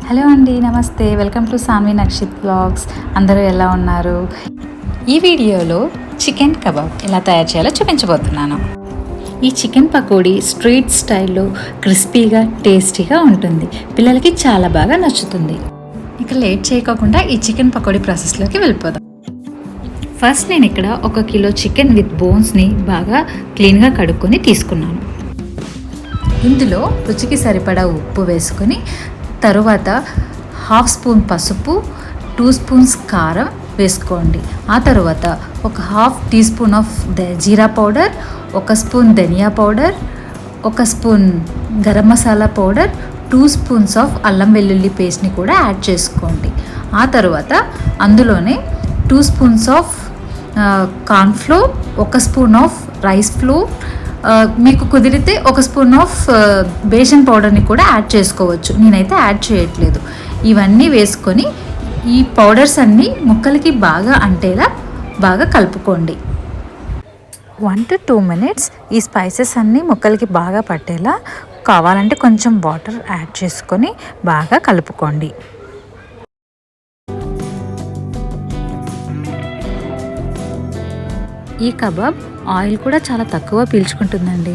Hello అండి, నమస్తే. Welcome to Sanvi Nakshit blogs. అందరూ ఎలా ఉన్నారు? ఈ వీడియోలో చికెన్ కబాబ్ ఎలా తయారు చేయాలో చూపించబోతున్నాను. ఈ చికెన్ పకోడీ స్ట్రీట్ స్టైల్లో క్రిస్పీగా టేస్టీగా ఉంటుంది. పిల్లలకి చాలా బాగా నచ్చుతుంది. ఇక లేట్ చేయకోకుండా ఈ చికెన్ పకోడీ ప్రాసెస్లోకి వెళ్ళిపోదాం. ఫస్ట్ నేను ఇక్కడ 1 కిలో చికెన్ విత్ బోన్స్ని బాగా క్లీన్గా కడుక్కొని తీసుకున్నాను. ఇందులో రుచికి సరిపడా ఉప్పు వేసుకొని తరువాత 1/2 స్పూన్ పసుపు, 2 స్పూన్స్ కారం వేసుకోండి. ఆ తర్వాత ఒక 1/2 teaspoon of jeera powder, 1 spoon dhaniya powder, 1 spoon garam masala powder, 2 spoons of అల్లం వెల్లుల్లి పేస్ట్ని కూడా యాడ్ చేసుకోండి. ఆ తర్వాత అందులోనే 2 spoons of cornflour, 1 spoon of rice flour, మీకు కుదిరితే 1 స్పూన్ ఆఫ్ బేసన్ పౌడర్ని కూడా యాడ్ చేసుకోవచ్చు. నేనైతే యాడ్ చేయట్లేదు. ఇవన్నీ వేసుకొని ఈ పౌడర్స్ అన్నీ ముక్కలకి బాగా అంటేలా బాగా కలుపుకోండి. 1 to 2 minutes ఈ స్పైసెస్ అన్నీ ముక్కలకి బాగా పట్టేలా కావాలంటే కొంచెం వాటర్ యాడ్ చేసుకొని బాగా కలుపుకోండి. ఈ కబాబ్ ఆయిల్ కూడా చాలా తక్కువ పీల్చుకుంటుందండి.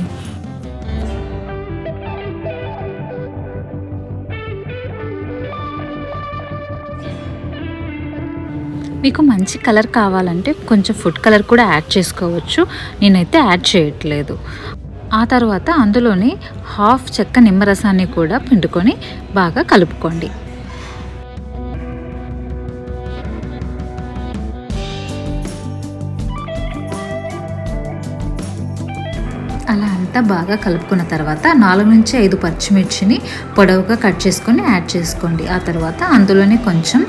మీకు మంచి కలర్ కావాలంటే కొంచెం ఫుడ్ కలర్ కూడా యాడ్ చేసుకోవచ్చు. నేనైతే యాడ్ చేయట్లేదు. ఆ తర్వాత అందులోని 1/2 చెక్క నిమ్మరసాన్ని కూడా పిండుకొని బాగా కలుపుకోండి. అలా అంతా బాగా కలుపుకున్న తర్వాత 4 నుంచి 5 పచ్చిమిర్చిని పొడవుగా కట్ చేసుకొని యాడ్ చేసుకోండి. ఆ తర్వాత అందులోనే కొంచెం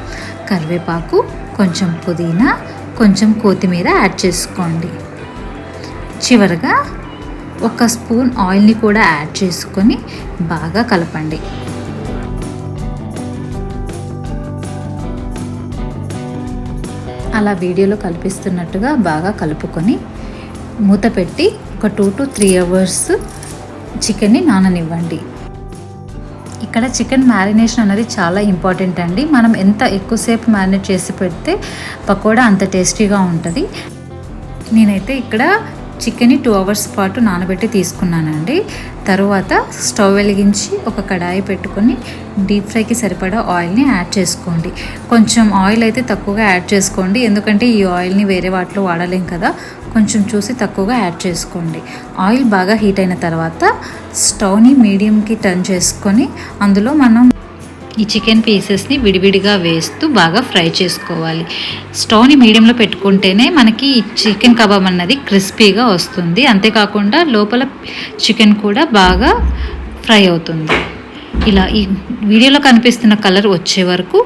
కరివేపాకు, కొంచెం పుదీనా, కొంచెం కొత్తిమీర యాడ్ చేసుకోండి. చివరగా 1 స్పూన్ ఆయిల్ని కూడా యాడ్ చేసుకొని బాగా కలపండి. అలా వీడియోలో కల్పిస్తున్నట్టుగా బాగా కలుపుకొని మూత పెట్టి ఒక 2 to 3 hours చికెన్ని నాననివ్వండి. ఇక్కడ చికెన్ మ్యారినేషన్ అనేది చాలా ఇంపార్టెంట్ అండి. మనం ఎంత ఎక్కువసేపు మ్యారినేట్ చేసి పెడితే పకోడా అంత టేస్టీగా ఉంటుంది. నేనైతే ఇక్కడ చికెన్ని 2 hours పాటు నానబెట్టి తీసుకున్నానండి. తరువాత స్టవ్ వెలిగించి ఒక కడాయి పెట్టుకొని డీప్ ఫ్రైకి సరిపడా ఆయిల్ని యాడ్ చేసుకోండి. కొంచెం ఆయిల్ అయితే తక్కువగా యాడ్ చేసుకోండి, ఎందుకంటే ఈ ఆయిల్ని వేరే వాటిలో వాడలేం కదా. కొంచెం చూసి తక్కువగా యాడ్ చేసుకోండి. ఆయిల్ బాగా హీట్ అయిన తర్వాత స్టవ్ని మీడియంకి టర్న్ చేసుకొని అందులో మనం ఈ చికెన్ పీసెస్ని విడివిడిగా వేస్తూ బాగా ఫ్రై చేసుకోవాలి. స్టవ్ని మీడియంలో పెట్టుకుంటేనే మనకి ఈ చికెన్ కబాబ్ అన్నది క్రిస్పీగా వస్తుంది. అంతేకాకుండా లోపల చికెన్ కూడా బాగా ఫ్రై అవుతుంది. ఇలా ఈ వీడియోలో కనిపిస్తున్న కలర్ వచ్చే వరకు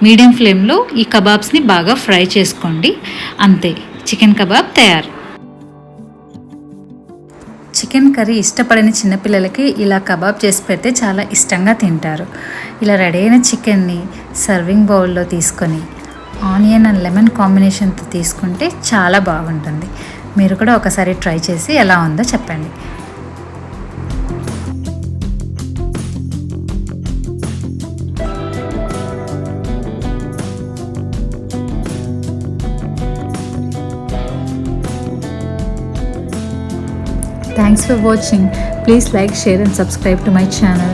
మీడియం ఫ్లేమ్లో ఈ కబాబ్స్ని బాగా ఫ్రై చేసుకోండి. అంతే, చికెన్ కబాబ్ తయారు. చికెన్ కర్రీ ఇష్టపడని చిన్నపిల్లలకి ఇలా కబాబ్ చేసి పెడితే చాలా ఇష్టంగా తింటారు. ఇలా రెడీ అయిన చికెన్ని సర్వింగ్ బౌల్లో తీసుకొని ఆనియన్ అండ్ లెమన్ కాంబినేషన్తో తీసుకుంటే చాలా బాగుంటుంది. మీరు కూడా ఒకసారి ట్రై చేసి ఎలా ఉందో చెప్పండి. Thanks for watching. Please like, share and subscribe to my channel.